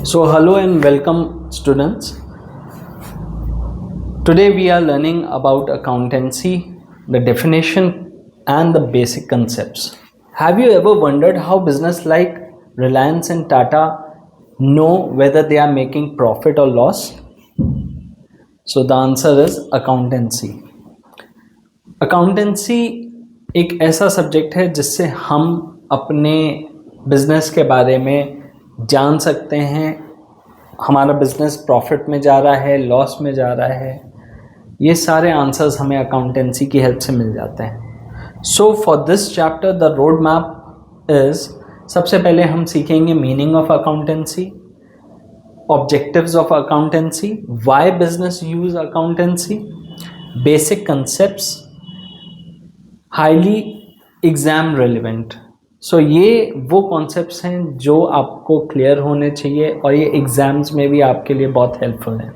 So, hello and welcome, students. Today, we are learning about accountancy, the definition, and the basic concepts. Have you ever wondered how business like Reliance and Tata know whether they are making profit or loss? So, the answer is accountancy. Accountancy एक ऐसा subject है जिससे हम अपने business के बारे में जान सकते हैं, हमारा बिजनेस प्रॉफिट में जा रहा है, लॉस में जा रहा है, ये सारे आंसर्स हमें अकाउंटेंसी की हेल्प से मिल जाते हैं. So for this chapter the road map is, सबसे पहले हम सीखेंगे meaning of accountancy, objectives of accountancy, why business use accountancy, basic concepts, highly exam relevant. So ये वो कॉन्सेप्ट्स हैं जो आपको क्लियर होने चाहिए और ये एग्ज़ाम्स में भी आपके लिए बहुत हेल्पफुल हैं.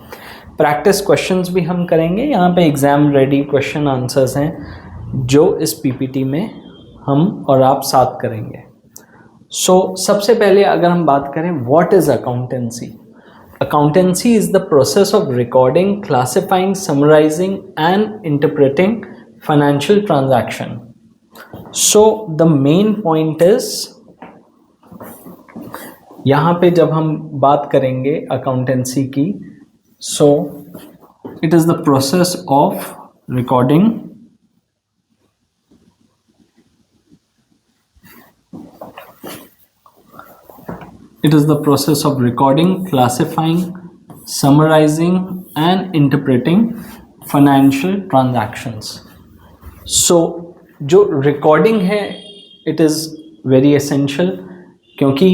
प्रैक्टिस क्वेश्चंस भी हम करेंगे. यहाँ पे एग्ज़ाम रेडी क्वेश्चन आंसर्स हैं जो इस पीपीटी में हम और आप साथ करेंगे. सो सबसे पहले अगर हम बात करें what is accountancy. Accountancy is the process of recording, classifying, summarising and interpreting financial transaction. So the main point is, यहाँ पे जब हम बात करेंगे अकाउंटेंसी की, so it is the process of recording, classifying, summarizing and interpreting financial transactions. सो जो recording है it is very essential, क्योंकि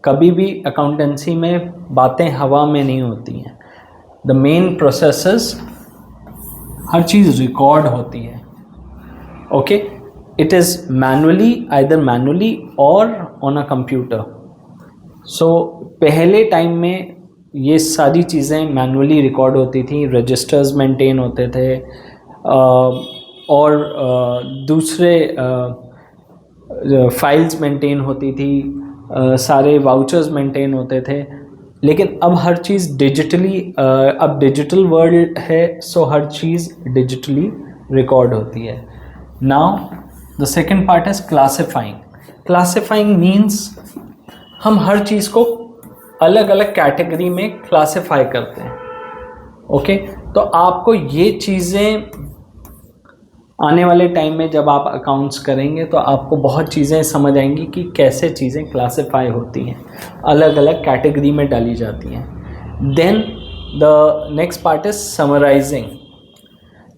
कभी भी अकाउंटेंसी में बातें हवा में नहीं होती हैं. The main process, her cheese record होती है. Okay, it is manually, either manually और ऑन अ कंप्यूटर. सो पहले टाइम में ये सारी चीज़ें मैनुअली रिकॉर्ड होती थी, रजिस्टर्स मेंटेन होते थे और दूसरे फाइल्स मेंटेन होती थी, सारे वाउचर्स मेंटेन होते थे. लेकिन अब हर चीज़ डिजिटली, अब डिजिटल वर्ल्ड है, सो हर चीज़ डिजिटली रिकॉर्ड होती है. Now the second part is classifying. Classifying means हम हर चीज़ को अलग अलग कैटेगरी में क्लासिफाई करते हैं. ओके, तो आपको ये चीज़ें आने वाले टाइम में जब आप अकाउंट्स करेंगे तो आपको बहुत चीज़ें समझ आएंगी कि कैसे चीज़ें क्लासिफाई होती हैं, अलग अलग कैटेगरी में डाली जाती हैं. Then the next part is summarising.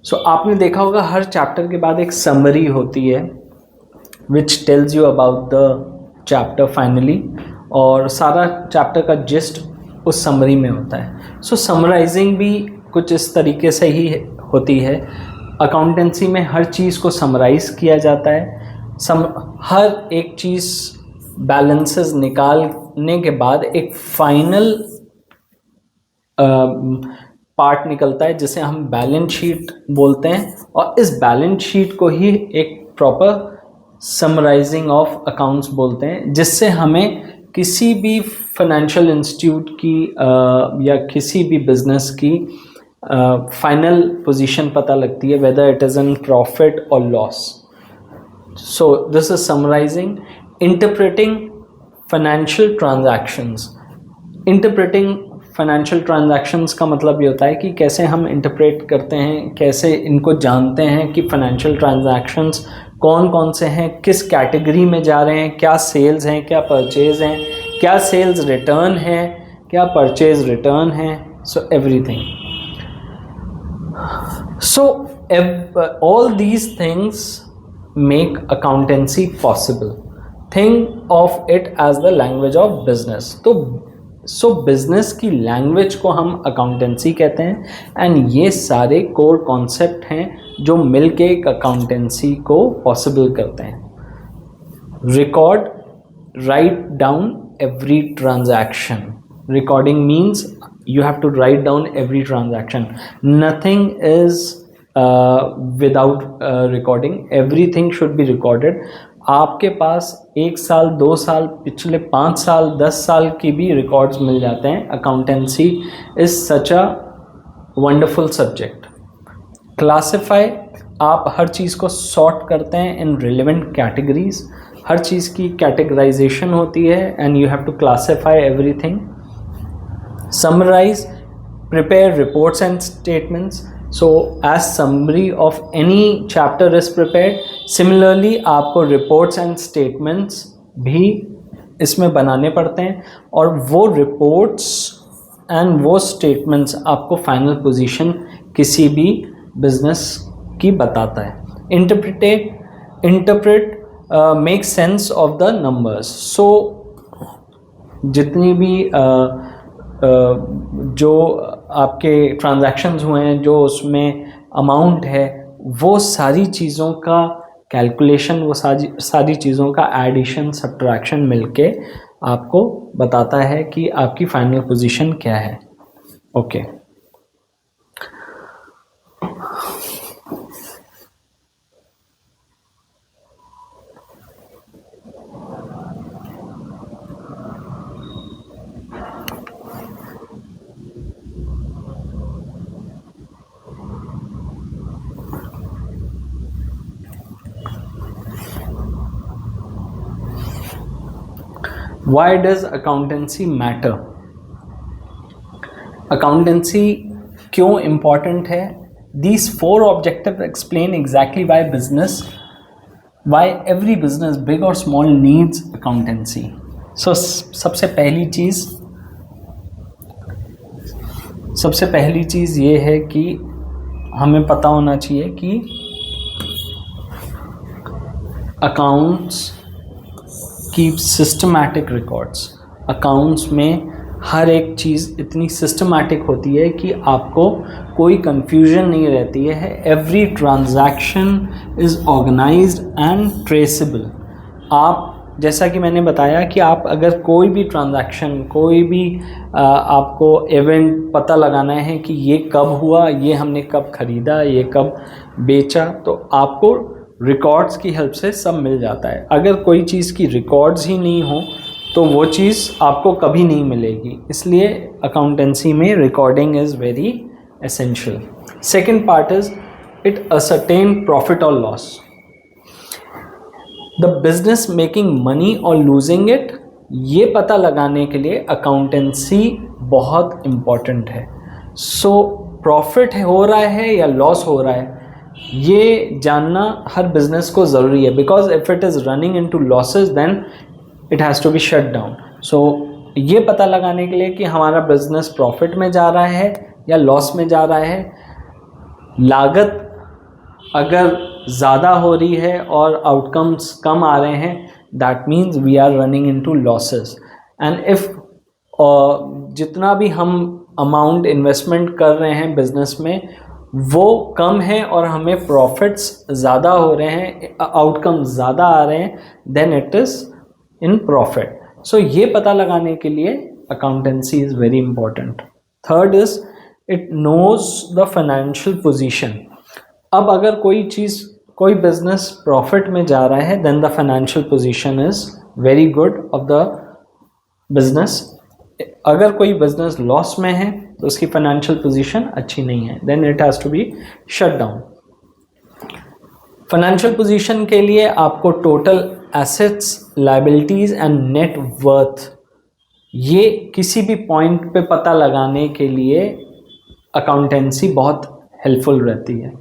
So आपने देखा होगा हर चैप्टर के बाद एक समरी होती है which tells you about the chapter finally, और सारा चैप्टर का जिस्ट उस समरी में होता है. सो समराइजिंग भी कुछ इस तरीके से ही होती है. अकाउंटेंसी में हर चीज़ को समराइज़ किया जाता है. हर एक चीज़ बैलेंसेस निकालने के बाद एक फाइनल पार्ट निकलता है जिसे हम बैलेंस शीट बोलते हैं, और इस बैलेंस शीट को ही एक प्रॉपर समराइजिंग ऑफ अकाउंट्स बोलते हैं, जिससे हमें किसी भी फाइनेंशियल इंस्टीट्यूट की या किसी भी बिजनेस की फाइनल पोजीशन पता लगती है, whether it is in profit और loss. So this is summarising. Interpreting financial transactions. Interpreting financial transactions का मतलब ये होता है कि कैसे हम इंटरप्रेट करते हैं, कैसे इनको जानते हैं कि फाइनेंशियल ट्रांजैक्शंस कौन कौन से हैं, किस कैटेगरी में जा रहे हैं, क्या सेल्स हैं, क्या परचेज हैं, क्या सेल्स रिटर्न है, क्या परचेज रिटर्न है. So everything. So all these things make accountancy possible. Think of it as the language of business. तो so business की language को हम accountancy कहते हैं, and ये सारे core concept हैं जो मिलके एक accountancy को possible करते हैं. Record, write down every transaction. Recording means you have to write down every transaction. Nothing is without recording. Everything should be recorded. आपके पास 1 साल 2 साल पिछले 5 साल 10 साल की भी रिकॉर्ड्स मिल जाते हैं. Accountancy is such a wonderful subject. Classify, आप हर चीज़ को सॉर्ट करते हैं इन रिलेवेंट कैटेगरीज. हर चीज़ की कैटेगराइजेशन होती है and you have to classify everything. Summarise, prepare reports and statements. So as summary of any chapter is prepared, similarly आपको reports and statements भी इसमें बनाने पड़ते हैं और वो reports and वो statements आपको final position किसी भी business की बताता है. Interpret make sense of the numbers. So जितनी भी जो आपके ट्रांजैक्शंस हुए हैं, जो उसमें अमाउंट है, वो सारी चीज़ों का कैलकुलेशन, वो सारी चीज़ों का एडिशन सब्ट्रैक्शन मिलके आपको बताता है कि आपकी फाइनल पोजीशन क्या है. Okay. Why does accountancy matter? Accountancy क्यों important है? These 4 objectives explain exactly why every business, big or small, needs accountancy. So सबसे पहली चीज़ ये है कि हमें पता होना चाहिए कि accounts keep systematic records. Accounts में हर एक चीज़ इतनी सिस्टमैटिक होती है कि आपको कोई कंफ्यूजन नहीं रहती है. Every transaction is organised and traceable. आप, जैसा कि मैंने बताया कि आप अगर कोई भी ट्रांजैक्शन, कोई भी आपको इवेंट पता लगाना है कि ये कब हुआ, ये हमने कब ख़रीदा, ये कब बेचा, तो आपको रिकॉर्ड्स की हेल्प से सब मिल जाता है. अगर कोई चीज़ की रिकॉर्ड्स ही नहीं हो तो वो चीज़ आपको कभी नहीं मिलेगी. इसलिए अकाउंटेंसी में recording is very essential. Second part is it ascertain profit और loss. The business making money और लूजिंग इट, ये पता लगाने के लिए अकाउंटेंसी बहुत इम्पॉर्टेंट है. सो प्रॉफिट हो रहा है या लॉस हो रहा है, ये जानना हर बिजनेस को ज़रूरी है. Because if it is running into losses then it has to be shut down. So ये पता लगाने के लिए कि हमारा बिजनेस प्रॉफिट में जा रहा है या लॉस में जा रहा है, लागत अगर ज़्यादा हो रही है और आउटकम्स कम आ रहे हैं, that means we are running into losses. And if जितना भी हम अमाउंट इन्वेस्टमेंट कर रहे हैं बिजनेस में वो कम है और हमें प्रॉफिट्स ज़्यादा हो रहे हैं, आउटकम्स ज़्यादा आ रहे हैं, then it is in profit. So ये पता लगाने के लिए accountancy is very important. Third is it knows the financial position. अब अगर कोई बिजनेस प्रॉफिट में जा रहा है, then the financial position is very good of the business. अगर कोई बिजनेस लॉस में है तो उसकी फाइनेंशियल पोजीशन अच्छी नहीं है, then it has to be shut down. Financial position के लिए आपको total assets, liabilities and net worth, ये किसी भी पॉइंट पे पता लगाने के लिए अकाउंटेंसी बहुत हेल्पफुल रहती है.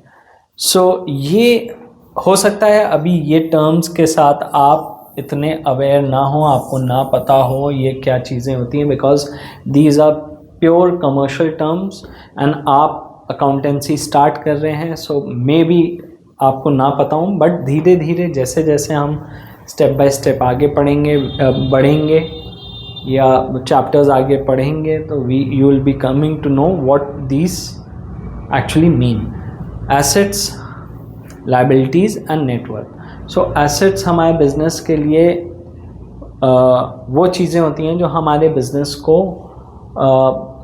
सो ये हो सकता है अभी ये टर्म्स के साथ आप इतने अवेयर ना हो, आपको ना पता हो ये क्या चीज़ें होती हैं, because these are pure commercial terms and आप अकाउंटेंसी स्टार्ट कर रहे हैं. सो मे बी आपको ना पता हो, बट धीरे धीरे जैसे जैसे हम स्टेप बाय स्टेप आगे बढ़ेंगे या चैप्टर्स आगे पढ़ेंगे तो you will be coming to know what these actually mean. Assets, liabilities and net worth. So assets हमारे बिजनेस के लिए वो चीज़ें होती हैं जो हमारे बिजनेस को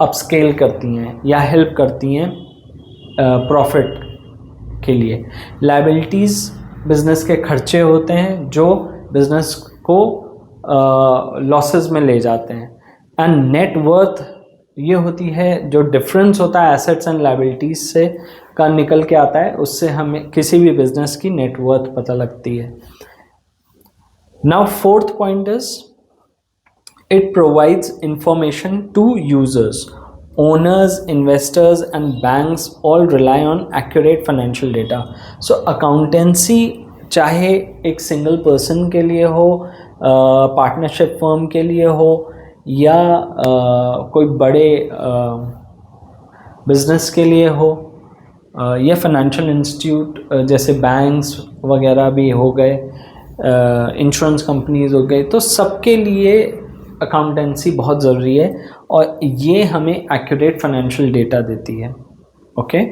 अपस्केल करती हैं या हेल्प करती हैं प्रॉफिट के लिए. लायबिलिटीज़ बिजनेस के खर्चे होते हैं जो बिजनेस को लॉसेस में ले जाते हैं। एंड नेट वर्थ ये होती है जो डिफरेंस होता है एसेट्स एंड लायबिलिटीज से का निकल के आता है, उससे हमें किसी भी बिजनेस की नेट वर्थ पता लगती है। Now fourth point is it provides information to users. Owners, investors and banks all rely on accurate financial data. So accountancy चाहे एक सिंगल पर्सन के लिए हो, पार्टनरशिप फर्म के लिए हो, या कोई बड़े बिजनेस के लिए हो, या फाइनेंशियल इंस्टीट्यूट जैसे बैंक्स वगैरह भी हो गए, इंश्योरेंस कंपनीज हो गए, तो सबके लिए अकाउंटेंसी बहुत ज़रूरी है और ये हमें एक्यूरेट फाइनेंशियल डेटा देती है। Okay,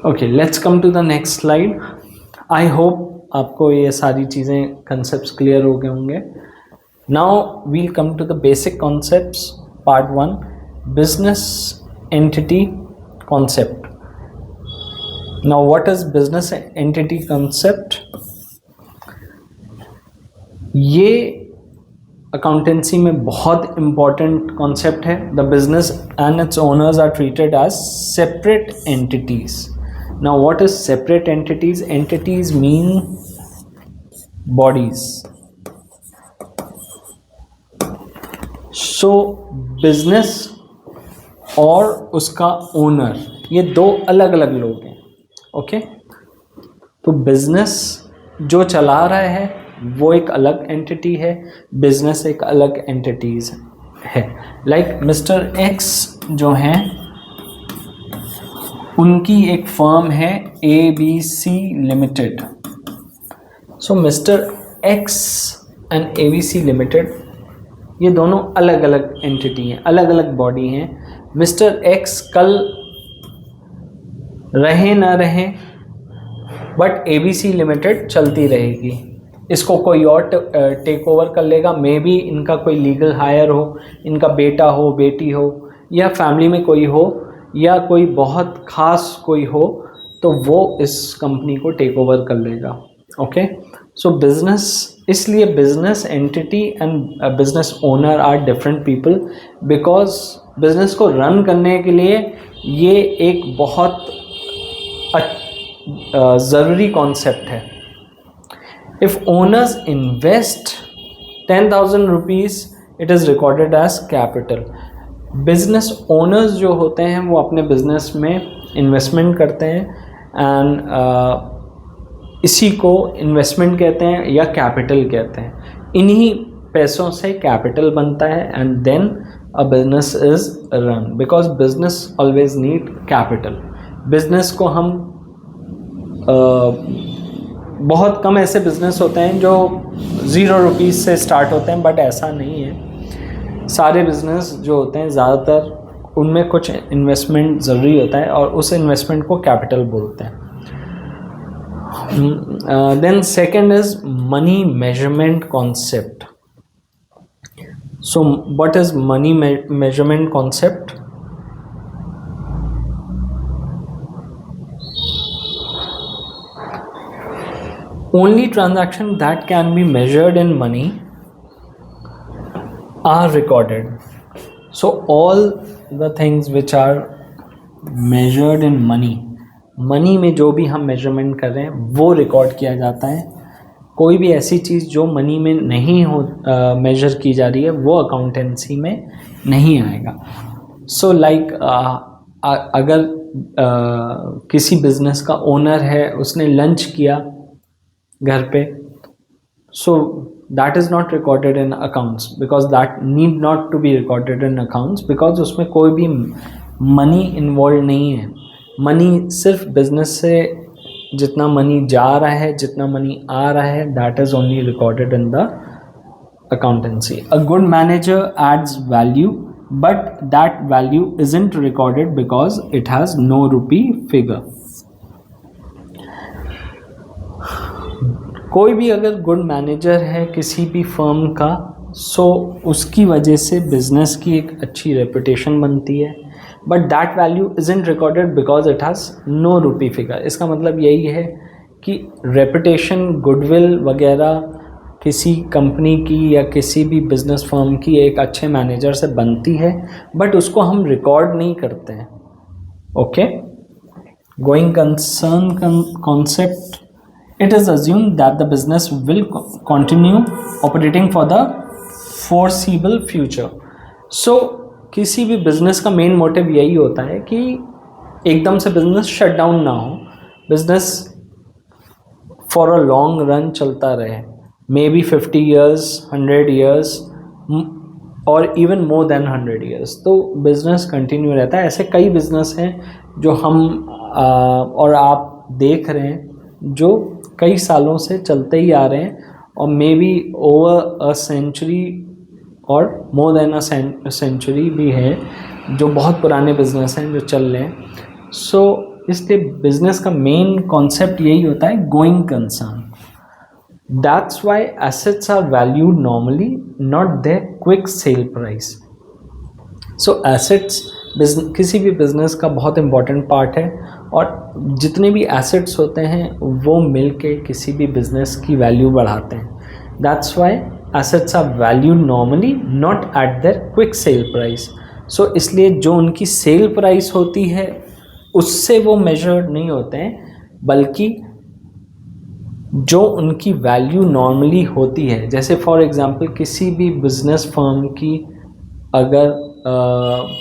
okay, let's come to the next slide. I hope आपको ये सारी चीज़ें कंसेप्ट्स क्लियर हो गए होंगे। Now we'll come to the basic concepts. Part 1, business entity concept. Now what is business entity concept? ये accountancy में बहुत important concept है। The business and its owners are treated as separate entities. Now what is separate entities? Entities mean bodies. So business और उसका owner ये दो अलग अलग लोग हैं। ओके, तो बिजनेस जो चला रहा है वो एक अलग एंटिटी है, बिजनेस एक अलग एंटिटीज है। लाइक मिस्टर एक्स जो हैं उनकी एक फर्म है ABC limited. So mister x and ABC limited ये दोनों अलग अलग एंटिटी हैं, अलग अलग बॉडी हैं। मिस्टर एक्स कल रहे ना रहे बट ABC लिमिटेड चलती रहेगी। इसको कोई और टेक ओवर कर लेगा, मे बी इनका कोई लीगल हायर हो, इनका बेटा हो, बेटी हो, या फैमिली में कोई हो, या कोई बहुत ख़ास कोई हो, तो वो इस कंपनी को टेक ओवर कर लेगा। ओके, सो बिजनेस, इसलिए business entity and business owner are different people, because business को रन करने के लिए ये एक बहुत ज़रूरी कॉन्सेप्ट है। If owners invest 10,000 rupees it is recorded as capital. Business owners जो होते हैं वो अपने बिजनेस में इन्वेस्टमेंट करते हैं एंड इसी को इन्वेस्टमेंट कहते हैं या कैपिटल कहते हैं। इन्हीं पैसों से कैपिटल बनता है and then a business is run, because business always need capital. Business को हम बहुत कम ऐसे बिजनेस होते हैं जो 0 रुपीज़ से स्टार्ट होते हैं, बट ऐसा नहीं है। सारे बिजनेस जो होते हैं ज़्यादातर उनमें कुछ इन्वेस्टमेंट ज़रूरी होता है और उस इन्वेस्टमेंट को कैपिटल बोलते हैं। Then second is money measurement concept. So what is money measurement concept? Only transactions that can be measured in money are recorded. So all the things which are measured in money, money में जो भी हम measurement कर रहे हैं वो record किया जाता है। कोई भी ऐसी चीज़ जो मनी में नहीं हो मेजर की जा रही है वो अकाउंटेंसी में नहीं आएगा। सो लाइक अगर किसी बिजनेस का ओनर है, उसने लंच किया घर पे, so that is not recorded in accounts, because that need not to be recorded in accounts, because उसमें कोई भी मनी इन्वॉल्व नहीं है। मनी सिर्फ बिजनेस से जितना मनी जा रहा है, जितना मनी आ रहा है, that is only recorded in the accountancy. A good manager adds value, but that value isn't recorded because it has no rupee figure. कोई भी अगर गुड मैनेजर है किसी भी फर्म का, सो उसकी वजह से बिजनेस की एक अच्छी रेपुटेशन बनती है, but that value isn't recorded because it has no rupee figure. इसका मतलब यही है कि रेपुटेशन, गुडविल वगैरह किसी कंपनी की या किसी भी बिजनेस फर्म की एक अच्छे मैनेजर से बनती है, बट उसको हम रिकॉर्ड नहीं करते हैं। Okay, going concern concept, it is assumed that the business will continue operating for the foreseeable future. So किसी भी बिजनेस का मेन मोटिव यही होता है कि एकदम से बिजनेस शट डाउन ना हो, business for a long run चलता रहे, मे बी 50 years, 100 years और इवन मोर देन 100 years, तो बिजनेस कंटिन्यू रहता है। ऐसे कई बिजनेस हैं जो हम और आप देख रहे हैं जो कई सालों से चलते ही आ रहे हैं, और maybe over a century और मोर देन अ सेंचुरी भी है, जो बहुत पुराने बिजनेस हैं जो चल रहे हैं। सो इसलिए बिजनेस का मेन कॉन्सेप्ट यही होता है, going concern. That's why assets are valued normally, not their quick sale price. So assets किसी भी बिजनेस का बहुत इंपॉर्टेंट पार्ट है, और जितने भी एसेट्स होते हैं वो मिल के किसी भी बिजनेस की वैल्यू बढ़ाते हैं। That's why assets are valued normally, not at their quick sale price. So इसलिए जो उनकी सेल प्राइस होती है उससे वो मेजर्ड नहीं होते हैं, बल्कि जो उनकी वैल्यू नॉर्मली होती है। जैसे फॉर एग्जांपल किसी भी बिजनेस फर्म की अगर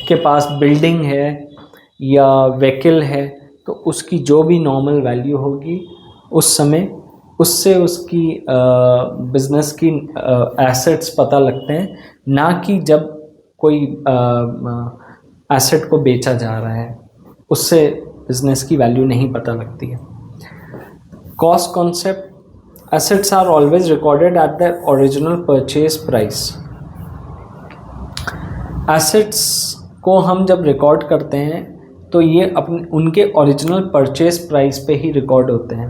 के पास बिल्डिंग है या व्हीकल है, तो उसकी जो भी नॉर्मल वैल्यू होगी उस समय उससे उसकी बिजनेस की एसेट्स पता लगते हैं, ना कि जब कोई एसेट को बेचा जा रहा है उससे बिजनेस की वैल्यू नहीं पता लगती है। Cost concept, assets are always recorded at the original purchase price. Assets को हम जब रिकॉर्ड करते हैं तो ये अपने उनके ओरिजिनल परचेज प्राइस पे ही रिकॉर्ड होते हैं।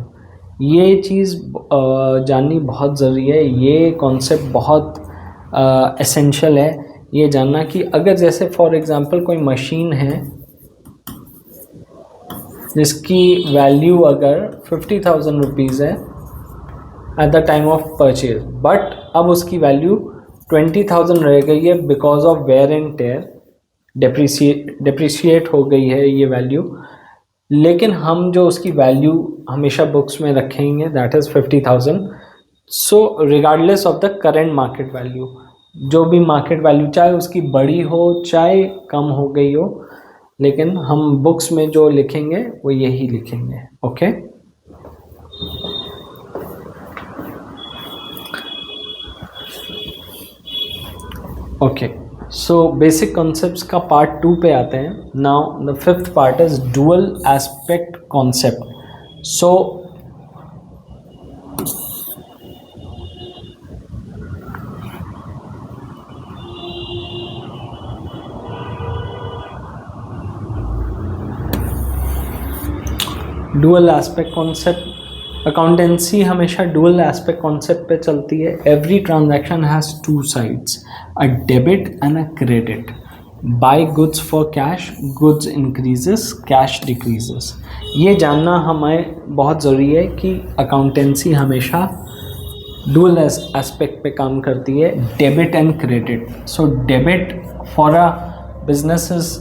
ये चीज़ जाननी बहुत ज़रूरी है, ये कॉन्सेप्ट बहुत एसेंशियल है ये जानना कि अगर जैसे फॉर एग्ज़ाम्पल कोई मशीन है जिसकी वैल्यू अगर 50,000 रुपीज़ है at the time of purchase, but अब उसकी वैल्यू 20,000 रह गई है because of wear and tear, depreciate हो गई है ये वैल्यू, लेकिन हम जो उसकी वैल्यू हमेशा बुक्स में रखेंगे that is 50,000। So regardless of the current market value, जो भी मार्केट वैल्यू चाहे उसकी बड़ी हो चाहे कम हो गई हो, लेकिन हम बुक्स में जो लिखेंगे वो यही लिखेंगे। Okay, okay, so basic concepts का पार्ट 2 पे आते हैं। Now the fifth part is dual aspect concept. So dual aspect concept, accountancy हमेशा डुअल एस्पेक्ट कॉन्सेप्ट पे चलती है। Every transaction has two sides, a debit and a credit. Buy goods for cash, goods increases, cash decreases. ये जानना हमें बहुत ज़रूरी है कि अकाउंटेंसी हमेशा डुअल एस्पेक्ट पे काम करती है, debit and credit. So debit for a business is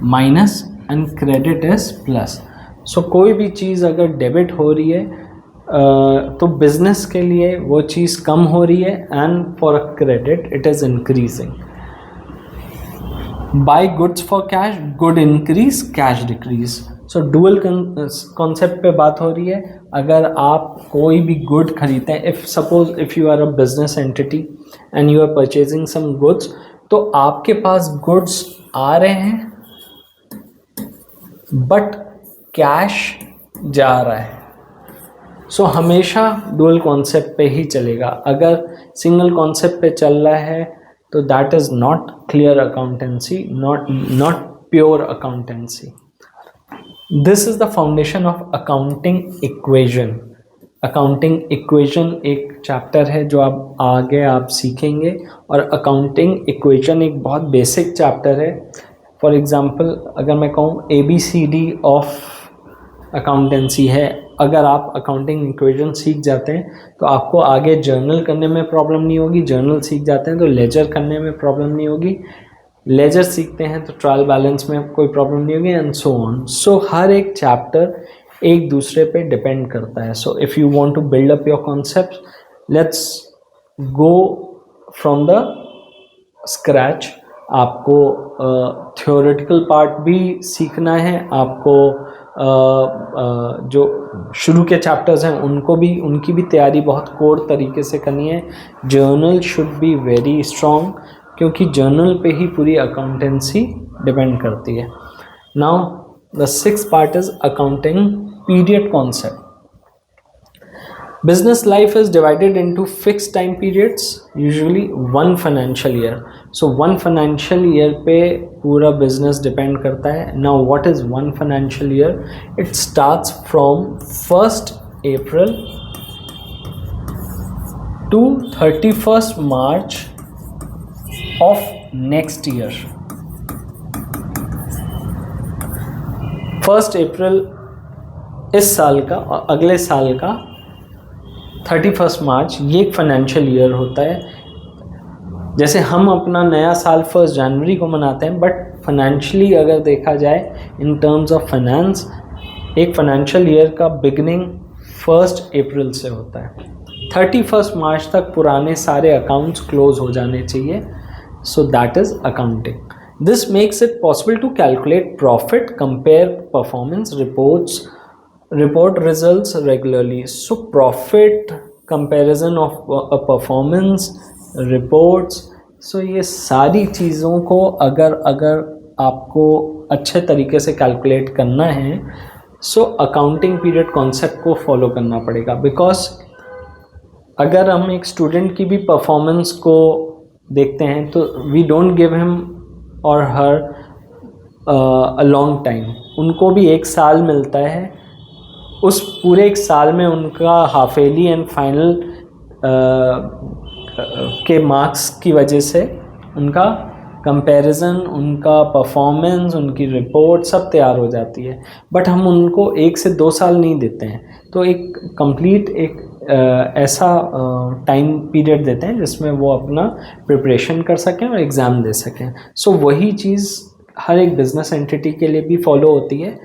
minus and credit is plus. So कोई भी चीज़ अगर डेबिट हो रही है तो बिजनेस के लिए वो चीज़ कम हो रही है, and for a credit it is increasing. Buy goods for cash, good increase, cash decrease. So dual concept पे बात हो रही है। अगर आप कोई भी गुड खरीदते हैं, if suppose if you are a business entity and you are purchasing some goods, तो आपके पास गुड्स आ रहे हैं बट कैश जा रहा है। सो हमेशा डुअल कॉन्सेप्ट पे ही चलेगा। अगर सिंगल कॉन्सेप्ट पे चल रहा है तो that is not clear accountancy, not pure accountancy. This is the foundation of accounting equation. Accounting equation एक चैप्टर है जो आप आगे आप सीखेंगे, और अकाउंटिंग इक्वेशन एक बहुत बेसिक चैप्टर है। फॉर एग्जांपल अगर मैं कहूँ ABCD ऑफ अकाउंटेंसी है, अगर आप अकाउंटिंग इक्वेशन सीख जाते हैं तो आपको आगे जर्नल करने में प्रॉब्लम नहीं होगी, जर्नल सीख जाते हैं तो लेजर करने में प्रॉब्लम नहीं होगी, लेजर सीखते हैं तो ट्रायल बैलेंस में कोई प्रॉब्लम नहीं होगी, एंड सो ऑन। सो हर एक चैप्टर एक दूसरे पे डिपेंड करता है। So if you want to build up your concept, let's go from the scratch. आपको थ्योरेटिकल पार्ट भी सीखना है, आपको जो शुरू के चैप्टर्स हैं उनकी भी तैयारी बहुत कोर तरीके से करनी है। Journal should be very strong, क्योंकि जर्नल पे ही पूरी अकाउंटेंसी डिपेंड करती है। Now the sixth part is accounting period concept. Business life is divided into fixed time periods, usually one financial year. So one financial year पे पूरा business depend करता है। Now what is one financial year? It starts from 1st April to 31st March of next year. 1st April इस साल का और अगले साल का 31 मार्च, ये एक फाइनेंशियल ईयर होता है। जैसे हम अपना नया साल 1 जनवरी को मनाते हैं, बट फाइनेंशियली अगर देखा जाए इन टर्म्स ऑफ फाइनेंस, एक फाइनेंशियल ईयर का बिगनिंग 1 अप्रैल से होता है। 31 मार्च तक पुराने सारे अकाउंट्स क्लोज हो जाने चाहिए। So that is accounting. This makes it possible to calculate profit, compare performance, report results regularly. So profit, comparison of a performance, reports, so ये सारी चीज़ों को अगर आपको अच्छे तरीके से कैलकुलेट करना है, सो अकाउंटिंग पीरियड कॉन्सेप्ट को फॉलो करना पड़ेगा। बिकॉज अगर हम एक स्टूडेंट की भी परफॉर्मेंस को देखते हैं तो वी डोंट गिव हिम और हर अ लॉन्ग टाइम। उनको भी एक साल मिलता है, उस पूरे एक साल में उनका हाफ ईयरली एंड फाइनल के मार्क्स की वजह से उनका कंपैरिजन, उनका परफॉर्मेंस, उनकी रिपोर्ट सब तैयार हो जाती है। बट हम उनको 1 से 2 साल नहीं देते हैं, तो एक कंप्लीट एक ऐसा टाइम पीरियड देते हैं जिसमें वो अपना प्रिपरेशन कर सकें और एग्ज़ाम दे सकें। सो वही चीज़ हर एक बिज़नेस एंटिटी के लिए भी फॉलो होती है।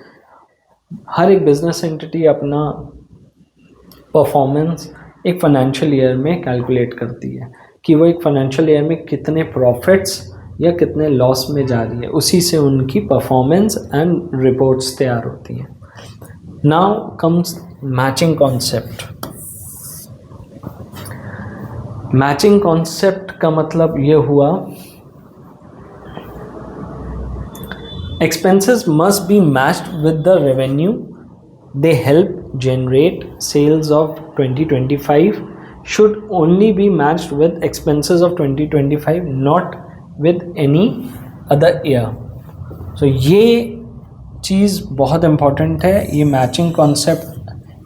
हर एक बिजनेस एंटिटी अपना परफॉर्मेंस एक फाइनेंशियल ईयर में कैलकुलेट करती है कि वो एक फाइनेंशियल ईयर में कितने प्रॉफिट्स या कितने लॉस में जा रही है, उसी से उनकी परफॉर्मेंस एंड रिपोर्ट्स तैयार होती हैं। Now comes matching concept. Matching concept का मतलब ये हुआ, expenses must be matched with the revenue they help generate. Sales of 2025 should only be matched with expenses of 2025, not with any other year. So ये चीज़ बहुत important है। ये matching concept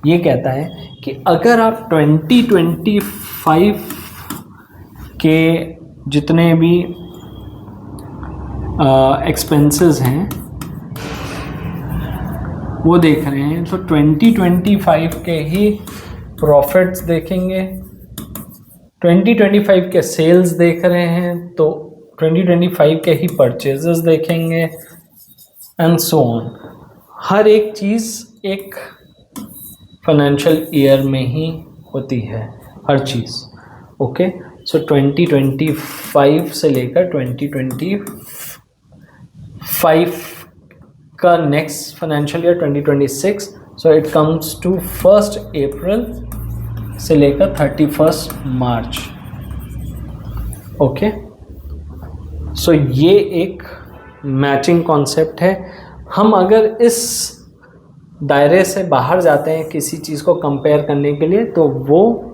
ये कहता है कि अगर आप 2025 के जितने भी एक्सपेंसेस हैं वो देख रहे हैं, तो 2025 के ही प्रॉफिट्स देखेंगे, 2025 के सेल्स देख रहे हैं तो 2025 के ही परचेजेस देखेंगे, एंड सो ऑन। हर एक चीज़ एक फाइनेंशियल ईयर में ही होती है, हर चीज़। ओके, सो 2025 से लेकर 2025 का next financial year 2026, so it comes to 1 April से लेकर 31 मार्च। ओके, सो ये एक मैचिंग कॉन्सेप्ट है। हम अगर इस दायरे से बाहर जाते हैं किसी चीज़ को कंपेयर करने के लिए तो वो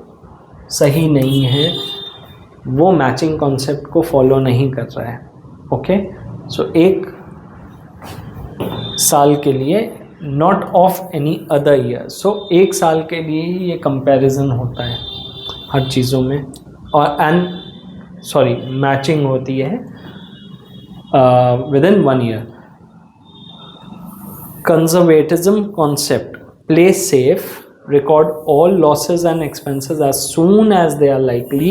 सही नहीं है, वो मैचिंग कॉन्सेप्ट को फॉलो नहीं कर रहा है। ओके, सो एक साल के लिए not of any other year. So एक साल के लिए ही ये कंपैरिजन होता है हर चीज़ों में, और मैचिंग होती है with in 1 year. Conservatism concept, play safe, record all losses and expenses as soon as they are likely।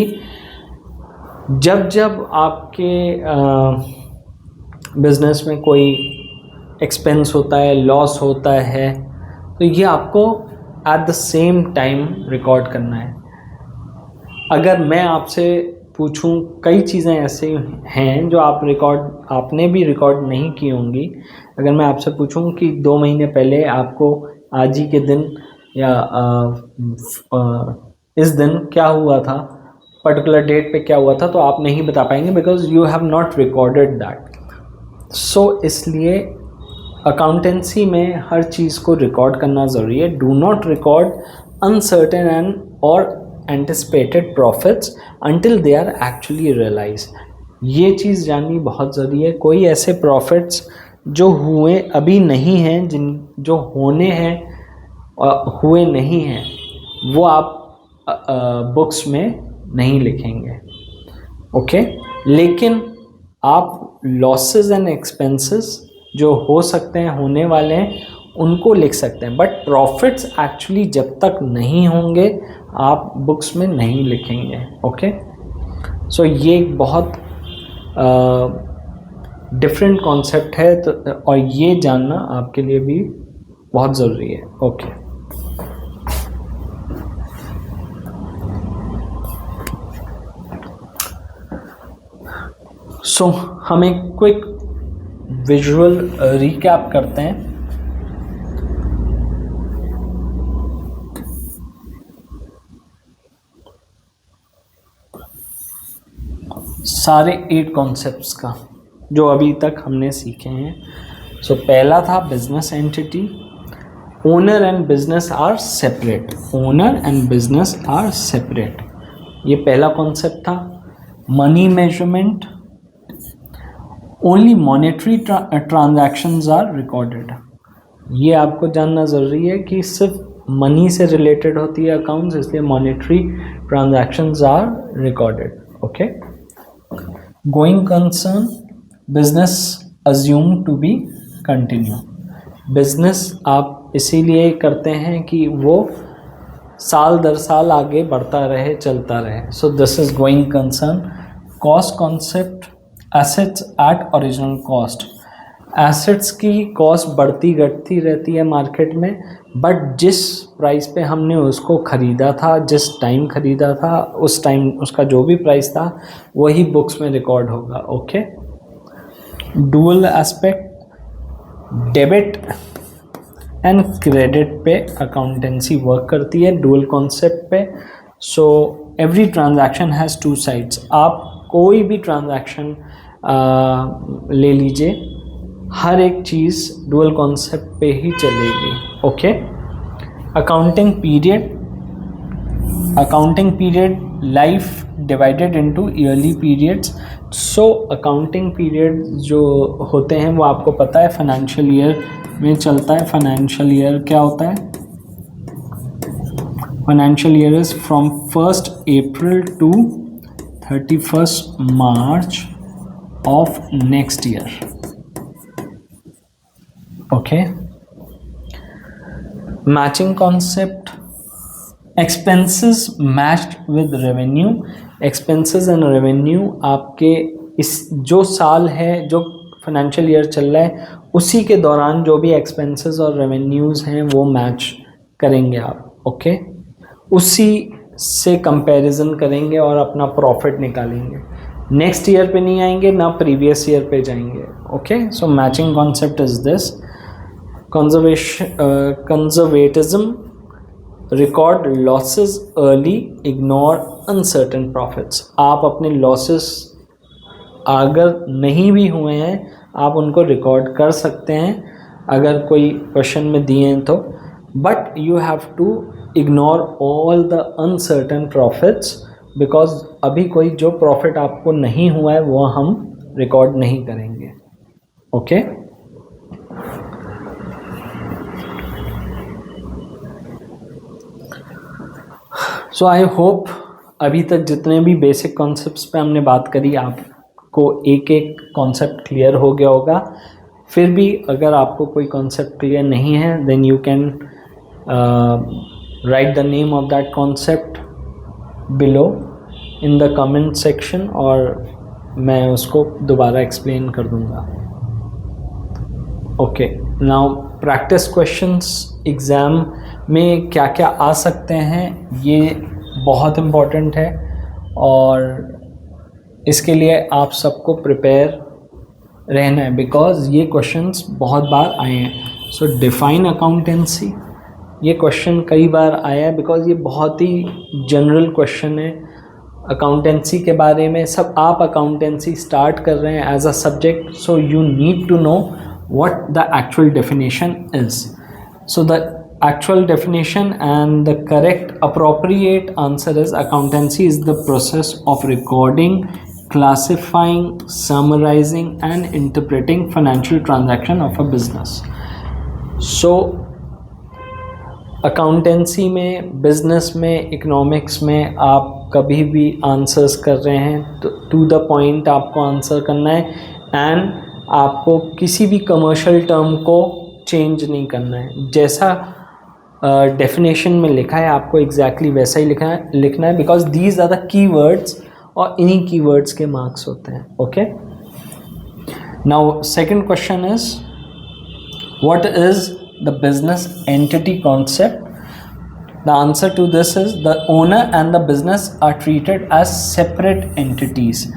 जब आपके बिजनेस में कोई एक्सपेंस होता है, लॉस होता है, तो ये आपको at the same time record करना है। अगर मैं आपसे पूछूं, कई चीज़ें ऐसे हैं जो आपने भी रिकॉर्ड नहीं की होंगी। अगर मैं आपसे पूछूं कि 2 महीने पहले आपको आज ही के दिन या इस दिन क्या हुआ था, पर्टिकुलर डेट पे क्या हुआ था, तो आप नहीं बता पाएंगे, because you have not recorded that. So इसलिए अकाउंटेंसी में हर चीज़ को रिकॉर्ड करना ज़रूरी है। Do not record uncertain and और anticipated profits until they are actually realise. ये चीज़ जाननी बहुत ज़रूरी है। कोई ऐसे प्रॉफिट्स जो हुए अभी नहीं हैं, जो होने हैं हुए नहीं हैं, वो आप बुक्स में नहीं लिखेंगे, ओके। लेकिन आप लॉसेस एंड एक्सपेंसेस जो हो सकते हैं, होने वाले हैं, उनको लिख सकते हैं। बट प्रॉफिट्स एक्चुअली जब तक नहीं होंगे आप बुक्स में नहीं लिखेंगे, ओके। सो ये एक बहुत डिफरेंट कॉन्सेप्ट है, तो और ये जानना आपके लिए भी बहुत ज़रूरी है, ओके। सो हम एक क्विक विजुअल रिकैप करते हैं। सारे 8 कॉन्सेप्ट्स का जो अभी तक हमने सीखे हैं। सो पहला था business entity, owner and business are separate, owner and business are separate, ये पहला कॉन्सेप्ट था। Money measurement, only monetary transactions are recorded, ये आपको जानना ज़रूरी है कि सिर्फ मनी से रिलेटेड होती है अकाउंट्स, इसलिए monetary transactions are recorded, okay. Going concern, business assume to be continue, business आप इसीलिए करते हैं कि वो साल दर साल आगे बढ़ता रहे, चलता रहे। So this is going concern. Cost concept, assets at original cost, assets की कॉस्ट बढ़ती घटती रहती है मार्केट में, बट जिस प्राइस पे हमने उसको ख़रीदा था, जिस टाइम ख़रीदा था, उस टाइम उसका जो भी प्राइस था वही बुक्स में रिकॉर्ड होगा, okay. Dual aspect, debit and credit पे अकाउंटेंसी वर्क करती है, डुअल कॉन्सेप्ट पे। So every transaction has 2 sides. आप कोई भी ट्रांजैक्शन ले लीजिए, हर एक चीज़ डुअल कॉन्सेप्ट पे ही चलेगी, okay. Accounting period life divided into yearly periods. So accounting period जो होते हैं वो आपको पता है फाइनेंशियल ईयर में चलता है। फाइनेंशियल ईयर क्या होता है? Financial year is from 1st April to 31st March of next year, okay. Matching concept, expenses matched with revenue, expenses and revenue आपके इस जो साल है, जो फाइनेंशियल ईयर चल रहा है, उसी के दौरान जो भी एक्सपेंसेस और रेवेन्यूज़ हैं वो मैच करेंगे आप, ओके। उसी से कंपैरिजन करेंगे और अपना प्रॉफिट निकालेंगे। नेक्स्ट ईयर पे नहीं आएंगे, ना प्रीवियस ईयर पे जाएंगे, okay. So matching concept is this. Conservatism, record losses early, ignore uncertain profits. आप अपने लॉसेस अगर नहीं भी हुए हैं आप उनको रिकॉर्ड कर सकते हैं अगर कोई क्वेश्चन में दिए हैं तो, but you have to ignore all the uncertain profits, because अभी कोई जो प्रॉफिट आपको नहीं हुआ है वो हम रिकॉर्ड नहीं करेंगे, ओके। सो आई होप अभी तक जितने भी बेसिक कॉन्सेप्ट्स पे हमने बात करी आपको एक एक कॉन्सेप्ट क्लियर हो गया होगा. फिर भी अगर आपको कोई कॉन्सेप्ट क्लियर नहीं है then you can write the name of that concept below in the comment section और मैं उसको दोबारा एक्सप्लेन कर दूंगा. Okay, now practice questions exam में क्या क्या आ सकते हैं ये बहुत इम्पॉर्टेंट है और इसके लिए आप सबको प्रिपेयर रहना है बिकॉज़ ये क्वेश्चंस बहुत बार आए हैं. सो डिफाइन अकाउंटेंसी, ये क्वेश्चन कई बार आया है बिकॉज़ ये बहुत ही जनरल क्वेश्चन है अकाउंटेंसी के बारे में. सब आप अकाउंटेंसी स्टार्ट कर रहे हैं as a subject, so you need to know what the actual definition is. So the actual definition and the correct appropriate answer is accountancy is the process of recording, classifying, summarizing and interpreting financial transaction of a business. So accountancy में, business में, economics में आप कभी भी answers कर रहे हैं तो टू द पॉइंट आपको आंसर करना है एंड आपको किसी भी कमर्शियल टर्म को चेंज नहीं करना है. जैसा डेफिनेशन में लिखा है आपको एग्जैक्टली वैसा ही लिखना है because these are the keywords और इन्हीं कीवर्ड्स के मार्क्स होते हैं. Okay, now second question is what is the business entity concept. The answer to this is the owner and the business are treated as separate entities.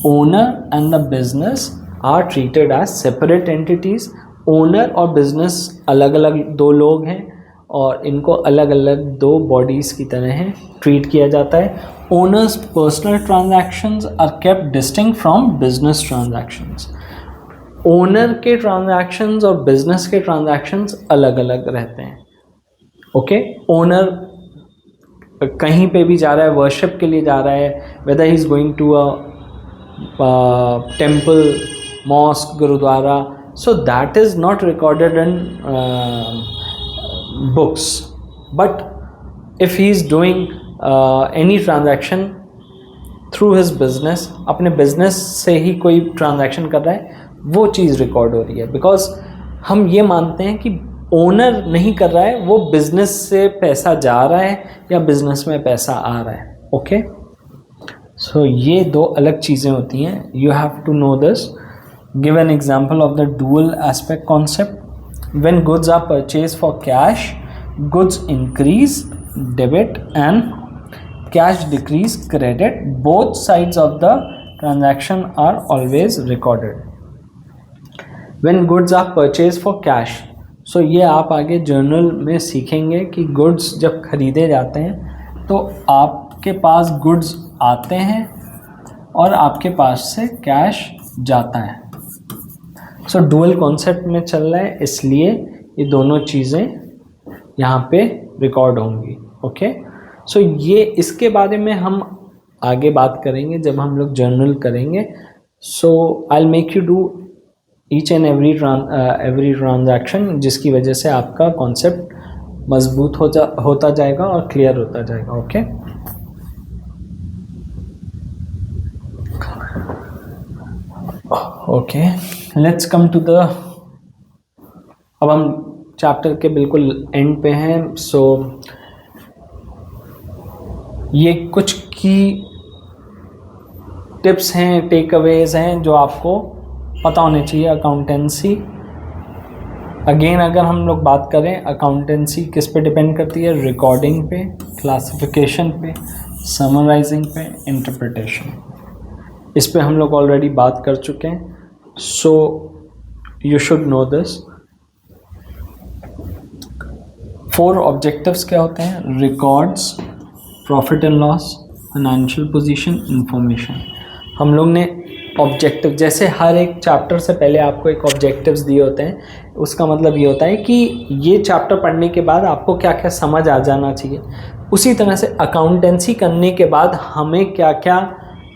Owner and the business are treated as separate entities. Owner और business अलग अलग दो लोग हैं और इनको अलग अलग दो बॉडीज़ की तरह ट्रीट किया जाता है. Owner's personal transactions are kept distinct from business transactions. Owner के ट्रांजैक्शंस और बिजनेस के ट्रांजैक्शंस अलग अलग रहते हैं. ओके, ओनर कहीं पे भी जा रहा है, वर्शिप के लिए जा रहा है, whether he is going to a temple, mosque, gurudwara, so that is not recorded in books. But if he is doing any transaction through his business, अपने business से ही कोई transaction कर रहा है, वो चीज़ रिकॉर्ड हो रही है बिकॉज हम ये मानते हैं कि ओनर नहीं कर रहा है, वो बिजनेस से पैसा जा रहा है या बिजनेस में पैसा आ रहा है. ओके, सो ये दो अलग चीज़ें होती हैं. You have to know this. Give an example of the dual aspect concept. When goods are purchased for cash, goods increase debit and cash decrease credit. Both sides of the transaction are always recorded. When goods are purchased for cash, so ये आप आगे journal में सीखेंगे कि goods जब खरीदे जाते हैं तो आपके पास goods आते हैं और आपके पास से कैश जाता है. सो डुअल कॉन्सेप्ट में चल रहा है इसलिए ये दोनों चीज़ें यहाँ पे रिकॉर्ड होंगी. ओके, सो ये इसके बारे में हम आगे बात करेंगे जब हम लोग जर्नल करेंगे. So I will make you do each and every transaction जिसकी वजह से आपका कॉन्सेप्ट मजबूत होता जाएगा और क्लियर होता जाएगा. Okay, okay, let's come to the, अब हम चैप्टर के बिल्कुल एंड पे हैं. सो ये कुछ की टिप्स हैं, टेक अवेज हैं जो आपको पता होने चाहिए. अकाउंटेंसी अगेन अगर हम लोग बात करें, अकाउंटेंसी किस पे डिपेंड करती है? रिकॉर्डिंग पे, क्लासिफिकेशन पे, समराइजिंग पे, इंटरप्रिटेशन. इस पे हम लोग ऑलरेडी बात कर चुके हैं. So you should know this. 4 objectives क्या होते हैं? Records, profit and loss, financial position, information. हम लोग ने ऑब्जेक्टिव, जैसे हर एक चैप्टर से पहले आपको एक ऑब्जेक्टिव्स दिए होते हैं, उसका मतलब ये होता है कि ये चैप्टर पढ़ने के बाद आपको क्या क्या समझ आ जाना चाहिए. उसी तरह से अकाउंटेंसी करने के बाद हमें क्या क्या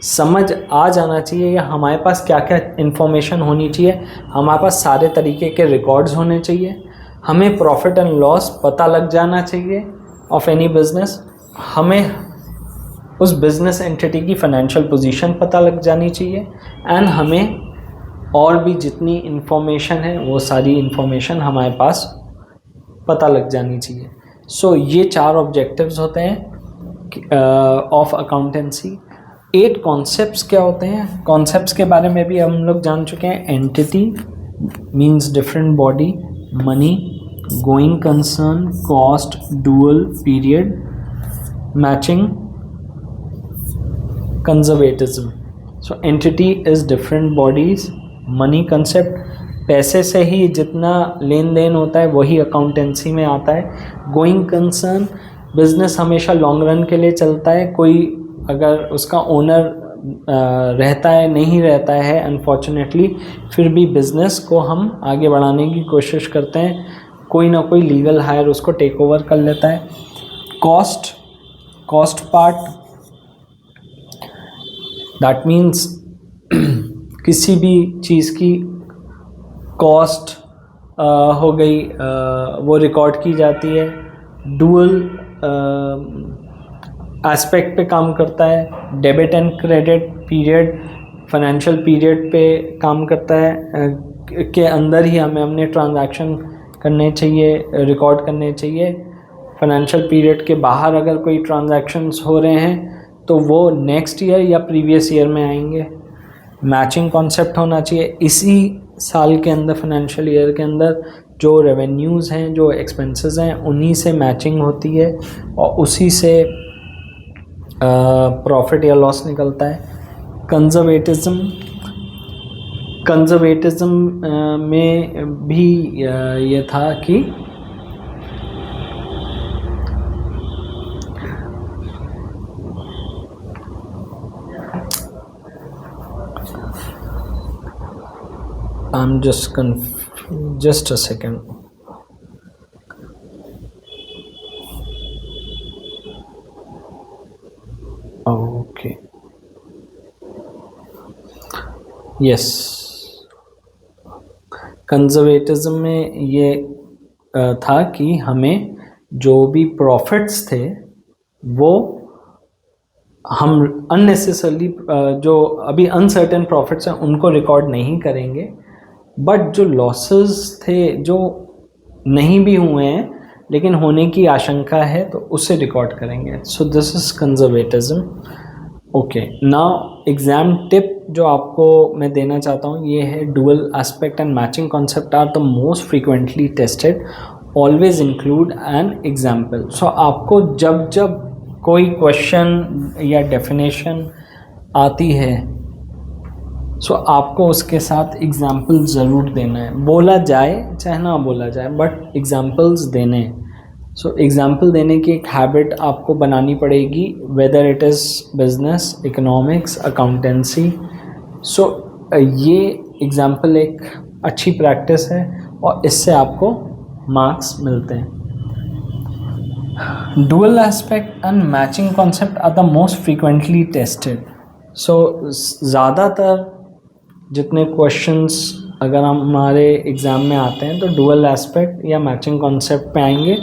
समझ आ जाना चाहिए या हमारे पास क्या क्या इन्फॉर्मेशन होनी चाहिए. हमारे पास सारे तरीके के रिकॉर्ड्स होने चाहिए. हमें प्रॉफिट एंड लॉस पता लग जाना चाहिए ऑफ एनी बिजनेस. हमें उस बिजनेस एंटिटी की फाइनेंशियल पोजीशन पता लग जानी चाहिए एंड हमें और भी जितनी इंफॉर्मेशन है वो सारी इंफॉर्मेशन हमारे पास पता लग जानी चाहिए. सो ये 4 ऑब्जेक्टिव्स होते हैं ऑफ अकाउंटेंसी. 8 कॉन्सेप्ट्स क्या होते हैं? कॉन्सेप्ट्स के बारे में भी हम लोग जान चुके हैं. Entity means different body, money, going concern, cost, dual, period, matching, conservatism. So entity is different bodies. Money concept, पैसे से ही जितना लेन देन होता है वही अकाउंटेंसी में आता है. गोइंग कंसर्न, बिजनेस हमेशा लॉन्ग रन के लिए चलता है. कोई अगर उसका ओनर रहता है नहीं रहता है अनफॉर्चुनेटली, फिर भी बिज़नेस को हम आगे बढ़ाने की कोशिश करते हैं. कोई ना कोई लीगल हायर उसको टेक ओवर कर लेता है. कॉस्ट पार्ट, दैट मीन्स किसी भी चीज़ की कॉस्ट हो गई वो रिकॉर्ड की जाती है. डुअल एस्पेक्ट पे काम करता है. Debit and credit, period, financial period पे काम करता है के अंदर ही हमें अपने ट्रांजैक्शन करने चाहिए, रिकॉर्ड करने चाहिए. फाइनेंशियल पीरियड के बाहर अगर कोई ट्रांजैक्शंस हो रहे हैं तो वो नेक्स्ट ईयर या प्रीवियस ईयर में आएंगे. मैचिंग कॉन्सेप्ट होना चाहिए. इसी साल के अंदर, फाइनेंशियल ईयर के अंदर जो रेवेन्यूज़ हैं, जो एक्सपेंसेस हैं, उन्हीं से मैचिंग होती है और उसी से प्रॉफिट या लॉस निकलता है. कंजर्वेटिज्म में भी ये था कि I'm just a second. Okay. Yes. Conservatism में ये था कि हमें जो भी प्रॉफिट्स थे वो हम अननेसेसरली जो अभी अनसर्टेन प्रॉफिट्स हैं उनको रिकॉर्ड नहीं करेंगे, बट जो लॉसेस थे जो नहीं भी हुए हैं लेकिन होने की आशंका है तो उसे रिकॉर्ड करेंगे. So this is conservatism. Okay, now exam tip जो आपको मैं देना चाहता हूँ ये है, dual aspect and matching concept are the most frequently tested. Always include an example. So आपको जब जब कोई क्वेश्चन या डेफिनेशन आती है सो आपको उसके साथ एग्जाम्पल ज़रूर देना है. बोला जाए चाहे ना बोला जाए, बट एग्जाम्पल्स देने. सो एग्जाम्पल देने की एक हैबिट आपको बनानी पड़ेगी, whether it is business, economics, accountancy. So ये एग्जाम्पल एक अच्छी प्रैक्टिस है और इससे आपको मार्क्स मिलते हैं. Dual aspect and matching concept are the most frequently tested. So ज़्यादातर जितने क्वेश्चंस अगर हमारे एग्ज़ाम में आते हैं तो डुअल एस्पेक्ट या मैचिंग कॉन्सेप्ट पे आएंगे,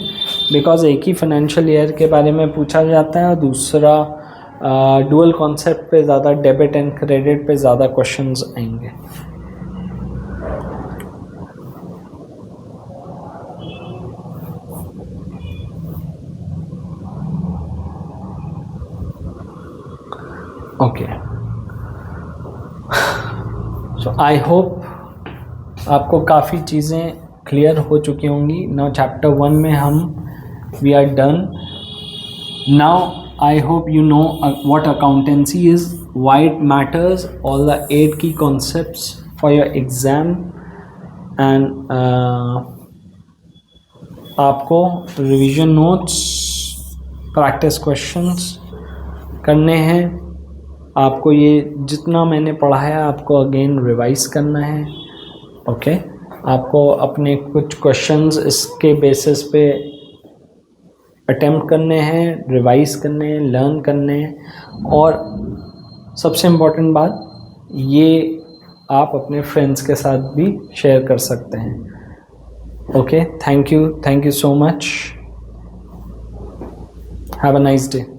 बिकॉज एक ही फाइनेंशियल ईयर के बारे में पूछा जाता है और दूसरा डुअल कॉन्सेप्ट पे ज़्यादा, डेबिट एंड क्रेडिट पे ज़्यादा क्वेश्चंस आएंगे. ओके, सो आई होप आपको काफ़ी चीज़ें क्लियर हो चुकी होंगी. नाउ चैप्टर 1 में हम we are done. Now I hope you know what accountancy is, why it matters, all the 8 key concepts for your exam. And आपको रिवीजन नोट्स, प्रैक्टिस क्वेश्चंस करने हैं. आपको ये जितना मैंने पढ़ाया आपको अगेन रिवाइज करना है. ओके, आपको अपने कुछ क्वेश्चंस इसके बेसिस पे अटेम्प्ट करने हैं, रिवाइज करने हैं, लर्न करने हैं. और सबसे इम्पोर्टेंट बात, ये आप अपने फ्रेंड्स के साथ भी शेयर कर सकते हैं. Okay, thank you so much. Have a nice day.